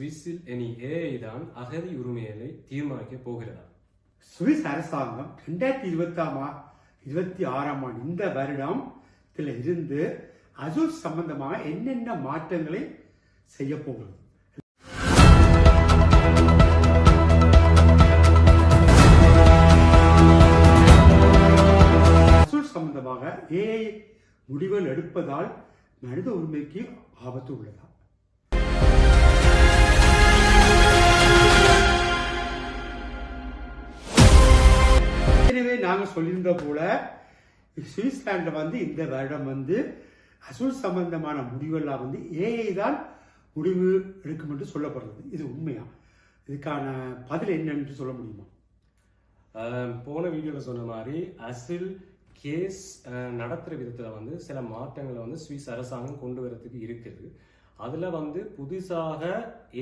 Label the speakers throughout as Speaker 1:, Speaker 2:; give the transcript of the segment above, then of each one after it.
Speaker 1: சுவிஸில் இனி ஏஐ தான் அகதி உரிமைகளை தீர்மானிக்க போகிறதா?
Speaker 2: சுவிஸ் அரசாங்கம் 2026ஆம் ஆண்டு இந்த வருடத்தில் இருந்து அசூல் சம்பந்தமாக என்னென்ன மாற்றங்களை செய்ய போகிறது? அசூல் சம்பந்தமாக ஏஐ முடிவுகள் எடுப்பதால் மனித உரிமைக்கு ஆபத்து உள்ளதா? எனவே நாங்கள் சொல்லியிருந்த போல சுவிட்சர்லாந்து இந்த வருடம் அசூல் சம்பந்தமான முடிவெல்லாம் ஏஐ தான் முடிவு எடுக்கும் என்று சொல்லப்படுறது. இது உண்மையா? இதுக்கான பதில் என்னன்னு சொல்ல முடியுமா?
Speaker 1: போன வீடியோவில் சொன்ன மாதிரி அசில் கேஸ் நடத்துகிற விதத்தில் சில மாற்றங்களை சுவிஸ் அரசாங்கம் கொண்டு வரதுக்கு இருக்குது. அதில் புதுசாக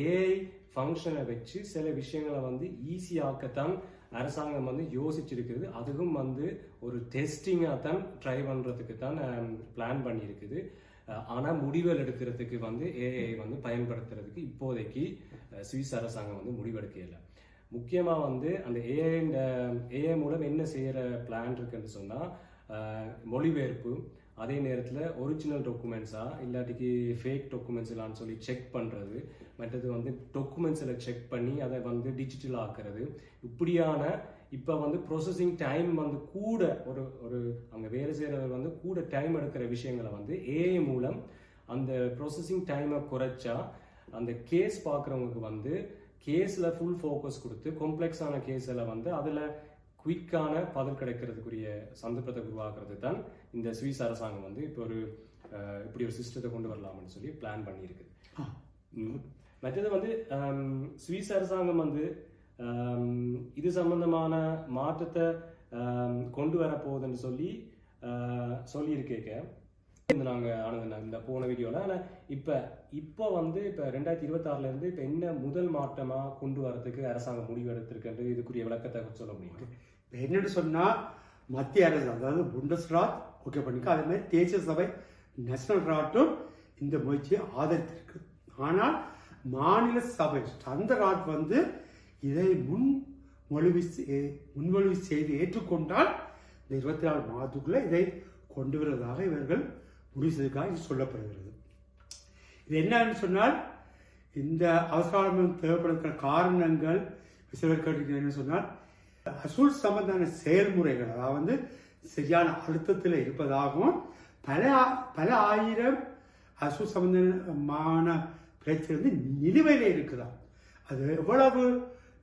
Speaker 1: ஏஐ ஃபங்க்ஷனை வச்சு சில விஷயங்களை ஈஸியாக்கத்தான் அரசாங்கம் யோசிச்சிருக்குது. அதுவும் ஒரு டெஸ்டிங்காக தான் ட்ரை பண்ணுறதுக்கு தான் பிளான் பண்ணியிருக்குது. ஆனால் முடிவுகள் எடுக்கிறதுக்கு ஏஐ பயன்படுத்துறதுக்கு இப்போதைக்கு சுவிஸ் அரசாங்கம் முடிவெடுக்கல. முக்கியமாக அந்த ஏஐ மூலம் என்ன செய்கிற பிளான் இருக்குன்னு சொன்னால் மொழிபெயர்ப்பு, அதே நேரத்தில் ஒரிஜினல் டாக்குமெண்ட்ஸா இல்லாட்டிக்கு ஃபேக் டாக்குமெண்ட்ஸ் எல்லாம் சொல்லி செக் பண்ணுறது, மற்றது டாக்குமெண்ட்ஸில் செக் பண்ணி அதை டிஜிட்டல் ஆக்குறது, இப்படியான இப்போ ப்ரோசஸிங் டைம் கூட ஒரு அங்கே வேலை செய்கிறவர் கூட டைம் எடுக்கிற விஷயங்களை ஏஐ மூலம் அந்த ப்ரோசஸிங் டைமை குறைச்சா அந்த கேஸ் பார்க்குறவங்களுக்கு கேஸில் ஃபுல் ஃபோக்கஸ் கொடுத்து காம்ப்ளெக்ஸான கேஸில் அதில் குயிக்கான பதில் கிடைக்கிறதுக்குரிய சந்தர்ப்பத்தை உருவாக்குறது தான் இந்த சுவிஸ் அரசாங்கம் இப்போ இப்படி ஒரு சிஸ்டத்தை கொண்டு வரலாம்னு சொல்லி பிளான் பண்ணியிருக்கு. மற்றது சுவிஸ் அரசாங்கம் இது சம்பந்தமான மாற்றத்தை கொண்டு வர போகுதுன்னு சொல்லியிருக்கேன் நாங்கள் இந்த போன வீடியோவில். ஆனால் இப்போ 2026 இப்போ என்ன முதல் மாற்றமாக கொண்டு வரதுக்கு அரசாங்கம் முடிவு எடுத்திருக்கின்ற இதுக்குரிய விளக்கத்தை சொல்ல முடியும்?
Speaker 2: இப்போ என்னென்னு சொன்னால் மத்திய அரசு, அதாவது புண்டஸ்ராட் ஓகே பண்ணிக்க, அதே மாதிரி தேசிய சபை நேஷனல் ராட்டும் இந்த முயற்சியை ஆதரித்திருக்கு. ஆனால் மாநில சபை அந்த ராட் இதை முன்மொழிவு செய்து ஏற்றுக்கொண்டால் இந்த 24 மாதத்துக்குள்ள இதை கொண்டு வருவதாக இவர்கள் முடிவு செய்வதற்காக சொல்லப்படுகிறது. இது என்னன்னு சொன்னால் இந்த அவசரம் தேவைப்படுகிற காரணங்கள் சிலர் கேட்டு சொன்னால் அசூல் சம்பந்தமான செயல்முறைகள், அதாவது சரியான அழுத்தத்தில் இருப்பதாகவும் பல ஆயிரம் அசூல் சம்பந்தமான பிரச்சனை நிலுவையில் இருக்குதா, அது எவ்வளவு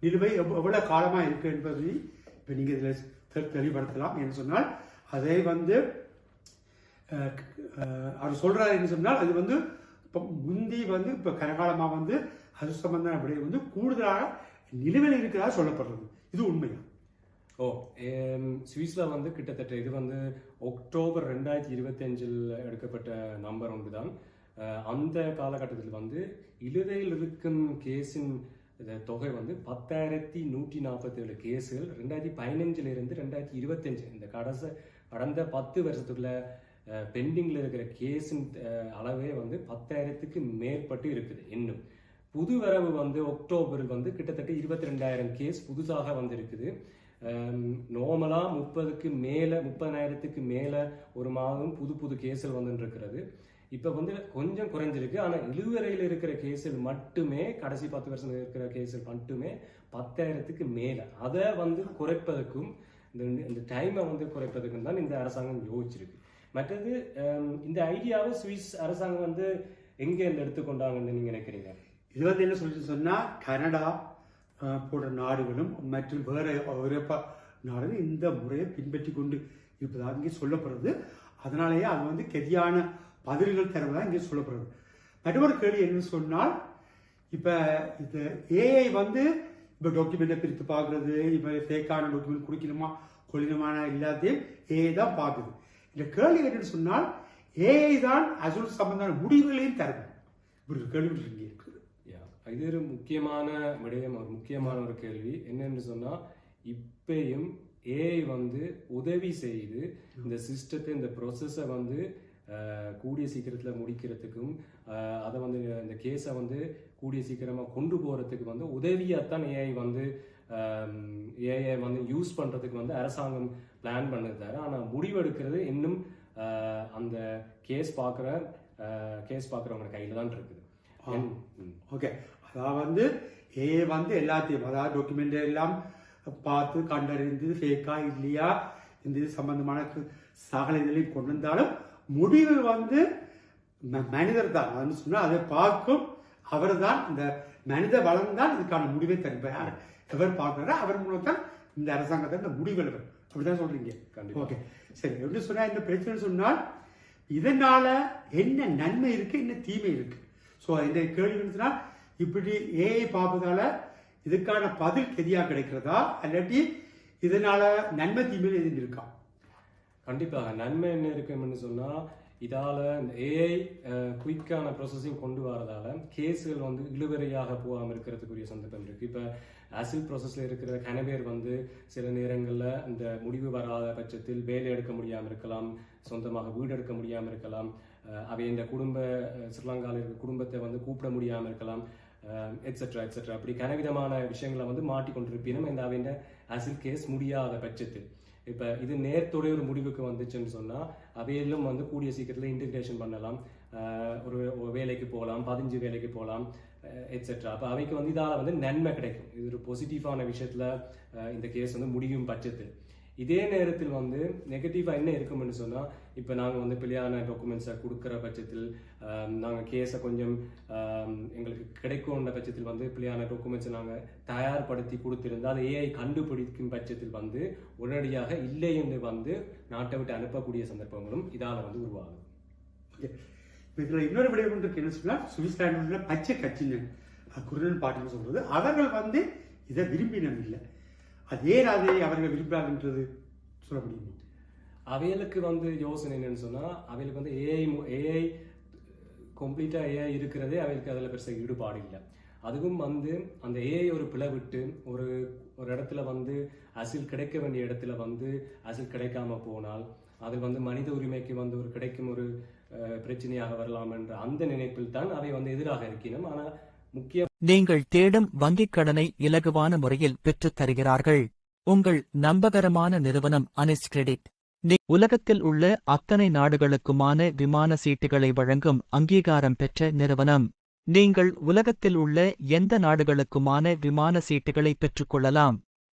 Speaker 2: நிலுவை எவ்வளவு காலமாக இருக்கு என்பதை இப்போ நீங்கள் இதில் தெளிவுபடுத்தலாம். என்று சொன்னால் அதை அவர் சொல்றாரு என்று சொன்னால் அது இப்போ முந்தி இப்போ கனகாலமாக அது சம்பந்தமான விடை கூடுதலாக நிலுவையில் இருக்கிறதா சொல்லப்படுறது. இது உண்மையா?
Speaker 1: சுவிஸ்ல கிட்டத்தட்ட இது அக்டோபர் 2025 எடுக்கப்பட்ட நம்பர் ஒன்றுதான். அந்த காலகட்டத்தில் இழுவையில் இருக்கும் கேஸின் தொகை 10,147 கேஸுகள் 2015 இருந்து 2025 இந்த கடந்த 10 வருஷத்துக்குள்ள பெண்டிங்கில் இருக்கிற கேஸின் அளவே 10,000க்கு மேற்பட்டு இருக்குது. இன்னும் புது வரவு அக்டோபரில் கிட்டத்தட்ட 22,000 கேஸ் புதுசாக இருக்குது. நார்மலாக 30,000க்கு மேலே ஒரு மாதம் புது கேஸுகள் இருக்கிறது. இப்போ கொஞ்சம் குறைஞ்சிருக்கு. ஆனால் இழுவரையில் இருக்கிற கேஸில் மட்டுமே கடைசி 10 வருஷம் இருக்கிற கேஸில் மட்டுமே 10,000க்கு மேலே. அதை குறைப்பதற்கும் இந்த டைமை குறைப்பதற்கும் தான் இந்த அரசாங்கம் யோசிச்சிருக்கு. மற்றது இந்த ஐடியாவை சுவிஸ் அரசாங்கம் எங்கே எடுத்துக்கொண்டாங்கன்னு நீங்க நினைக்கிறீங்க?
Speaker 2: இது என்ன சொல்லி சொன்னா கனடா போன்ற நாடுகளும் மற்றும் வேற ஐரோப்பா நாடுகளும் இந்த முறையை பின்பற்றி கொண்டு இருப்பதாக இங்கே சொல்லப்படுறது. அதனாலேயே அது கெதியான பதில்கள் தருவதாக இங்கே சொல்லப்படுறது. மற்றொரு கேள்வி என்னன்னு சொன்னால் இப்போ இந்த ஏஐ இப்போ டாக்குமெண்ட்டை பிரித்து பார்க்கறது, இப்போ ஃபேக்கான டாக்குமெண்ட் குடிக்கணுமா கொள்ளணுமான எல்லாத்தையும் ஏஐ தான் பார்க்குது. இந்த கேள்வி என்னன்னு சொன்னால் ஏஐ தான் அசூல் சம்பந்தமான முடிவுகளையும் தரும். இப்படி ஒரு கேள்வி இங்கே இருக்குது.
Speaker 1: இது ஒரு முக்கியமான விடயம், ஒரு முக்கியமான ஒரு கேள்வி. என்னன்னு சொன்னா இப்பயும் ஏஐ உதவி செய்து இந்த சிஸ்டத்தை இந்த ப்ரொசஸை கூடிய சீக்கிரத்தில் முடிக்கிறதுக்கும் அதை வந்து இந்த கேஸை வந்து கூடிய சீக்கிரமாக கொண்டு போகிறதுக்கு வந்து உதவியாகத்தான் ஏஐ வந்து ஏஐ வந்து யூஸ் பண்ணுறதுக்கு வந்து அரசாங்கம் பிளான் பண்ணிருந்தாரு. ஆனால் முடிவெடுக்கிறது இன்னும் அந்த கேஸ் பார்க்குறவங்க கையில் தான் இருக்குது.
Speaker 2: ஓகே, அதாவது வந்து ஏஐ வந்து எல்லாத்தையும், அதாவது டாக்குமெண்ட் எல்லாம் பார்த்து கண்டறிந்து ஃபேக்கா இல்லையா இந்த இது சம்பந்தமான சகல இதுலையும் கொண்டு வந்தாலும் முடிவு வந்து மனிதர் தான். அதுன்னு சொன்னால் அதை பார்க்கும் அவர் தான், இந்த மனித வளம் தான் இதுக்கான முடிவை தருப்பார். எவர் பார்க்கிறாரோ அவர் மூலம் தான் இந்த அரசாங்கத்தை இந்த முடிவெடுக்கும். அப்படிதான் சொல்றீங்க. ஓகே, சரி. எப்படி சொன்னா இந்த பிரச்சனை சொன்னால் இதனால என்ன நன்மை இருக்கு, என்ன தீமை இருக்கு? ஸோ இந்த கேள்வி சொன்னா இப்படி ஏஐ பார்ப்பதால இதுக்கான பதில் கெதியா கிடைக்கிறதா, அல்லாட்டி இதனால நன்மை தீமை எதுவும் இருக்கா?
Speaker 1: கண்டிப்பாக நன்மை என்ன இருக்குன்னு சொன்னா, இதால இந்த ஏஐ குயிக்கான ப்ராசஸிங் கொண்டு வரதால கேஸுகள் வந்து இழுவரையாக போகாமல் இருக்கிறதுக்குரிய சந்தர்ப்பம் இருக்கு. இப்போ அசில் ப்ராசஸ்ல இருக்கிற கனவேர் வந்து சில நேரங்களில் இந்த முடிவு வராத பட்சத்தில் வேலை எடுக்க முடியாமல் இருக்கலாம், சொந்தமாக வீடு எடுக்க முடியாமல் இருக்கலாம், அவை இந்த ஸ்ரீலங்காவில் இருக்கிற குடும்பத்தை வந்து கூப்பிட முடியாமல் இருக்கலாம், எட்ஸெட்ரா எட்ஸெட்ரா. அப்படி கனவிதமான விஷயங்களை வந்து மாட்டிக்கொண்டிருப்பினும் இந்த அவையின் அசில் கேஸ் முடியாத பட்சத்தில் இப்போ இது நேரத்தோடைய ஒரு முடிவுக்கு வந்துச்சுன்னு சொன்னால் அவையிலும் வந்து கூடிய சீக்கிரத்தில் இன்டிகிரேஷன் பண்ணலாம், ஒரு வேலைக்கு போகலாம், 15 வேலைக்கு போகலாம், எட்ஸெட்ரா. அப்போ அவைக்கு வந்து இதால் வந்து நன்மை கிடைக்கும். இது ஒரு பாசிட்டிவான விஷயத்தில் இந்த கேஸ் வந்து முடியும் பட்சத்தில். இதே நேரத்தில் வந்து நெகட்டிவாக என்ன இருக்கும்னு சொன்னால், இப்போ நாங்கள் வந்து பிள்ளையான டாக்குமெண்ட்ஸை கொடுக்குற பட்சத்தில் நாங்கள் கேஸை கொஞ்சம் எங்களுக்கு கிடைக்கும்ன்ற பட்சத்தில் வந்து பிள்ளையான டாக்குமெண்ட்ஸை நாங்கள் தயார்படுத்தி கொடுத்திருந்தால் அதை ஏஐ கண்டுபிடிக்கும் பட்சத்தில் வந்து உடனடியாக இல்லை என்று வந்து நாட்டை விட்டு அனுப்பக்கூடிய சந்தர்ப்பங்களும் இதால் வந்து உருவாகுது.
Speaker 2: இதில் இன்னொரு விடயம் இருக்கு. என்ன சொன்னால் சுவிட்சர்லாண்டில் பச்சை கட்சியினர் குரல் பாட்டுன்னு சொல்றது, அவர்கள் வந்து இதை விரும்பினம் இல்லை. அது ஏன் அதை அவர்கள் விரும்புகிறாங்கன்றது சொல்ல முடியுமா?
Speaker 1: அவைகளுக்கு வந்து யோசனை என்னன்னு சொன்னால், அவைகளுக்கு வந்து ஏஐ கம்ப்ளீட்டாக ஏஐ இருக்கிறதே அவைகளுக்கு அதில் பெருசாக ஈடுபாடு இல்லை. அதுவும் வந்து அந்த ஏஐ ஒரு பிளவிட்டு ஒரு இடத்துல வந்து அசில் கிடைக்க வேண்டிய இடத்துல வந்து அசில் கிடைக்காம போனால் அதில் வந்து மனித உரிமைக்கு வந்து ஒரு கிடைக்கும் ஒரு பிரச்சனையாக வரலாம் என்ற அந்த நினைப்பில் தான் அவை வந்து எதிராக இருக்கணும். ஆனால்
Speaker 3: நீங்கள் தேடும் வங்கிக் கடனை இலகுவான முறையில் பெற்றுத் தருகிறார்கள். உங்கள் நம்பகரமான நிறுவனம் அனிஸ் கிரெடிட். உலகத்தில் உள்ள அத்தனை நாடுகளுக்குமான விமான சீட்டுகளை வழங்கும் அங்கீகாரம் பெற்ற நிறுவனம். நீங்கள் உலகத்தில் உள்ள எந்த நாடுகளுக்குமான விமான சீட்டுகளை பெற்றுக்கொள்ளலாம்.